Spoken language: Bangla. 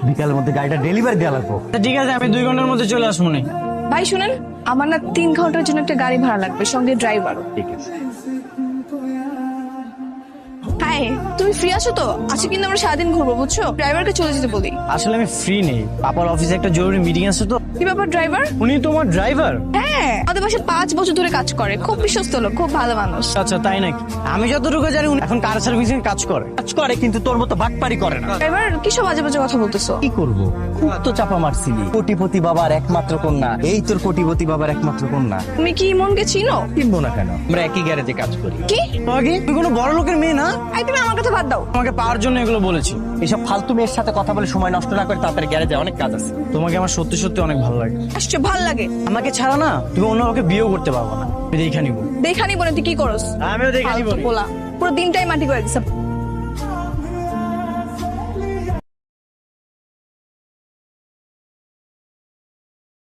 বিকালের মধ্যে গাড়িটা ডেলিভারি দেওয়া লাগবো। ঠিক আছে, আমি 2 ঘন্টার মধ্যে চলে আসবো না। ভাই শুনেন, আমার না 3 ঘন্টার জন্য একটা গাড়ি ভাড়া লাগবে, সঙ্গে ড্রাইভারও। ঠিক আছে। হাই, তুমি ফ্রি আছো তো? আজকে কিন্তু আমরা সারাদিন ঘুরবো, বুঝছো? ড্রাইভারকে চলে যেতে বলি। আসলে আমি ফ্রি নেই, পাপার অফিসে একটা জরুরি মিটিং আছে তো। কি ব্যাপার ড্রাইভার? উনি তোমার ড্রাইভার? হ্যাঁ, আমাদের বাসায় 5 বছর ধরে কাজ করে, খুব বিশ্বস্ত লোক, খুব ভালো মানুষ। আচ্ছা, তাই নাকি? আমি যতটুকু জানি উনি এখন কার সার্ভিসিং কাজ করে। কিন্তু তোর মতো বাটপারি করে না। ড্রাইভার কিসব বাজে বাজে কথা বলতেছো? কি করব? খুব তো চাপা মারছিলি। কোটিপতি বাবার একমাত্র কন্যা, এই তোর কোটিপতি বাবার একমাত্র কন্যা। তুমি কি ইমনকে চিনো? কিনবো না কেন? আমরা একই গ্যারেজে কাজ করি। কি? তোমাকে তুমি কোনো বড় লোকের মেয়ে না? এই তুমি আমার কথা বাদ দাও। তোমাকে পাওয়ার জন্য এগুলো বলেছি। এসব ফালতু মেয়ের সাথে কথা বলে সময় নষ্ট না করে তাড়াতাড়ি গ্যারেজে, অনেক কাজ আছে। তোমাকে আমার সত্যি সত্যি অনেক ভালো লাগে। আসছে, ভাল লাগে। আমাকে ছাড়া না তুমি অন্য কাউকে বিয়েও করতে পারবো না। আমি দেখে নিবো। দেখা নিব না, তুই কি করস? আমিও দেখে নিবো। ফালতু পোলা, পুরো দিনটাই মাটি করে দিছে।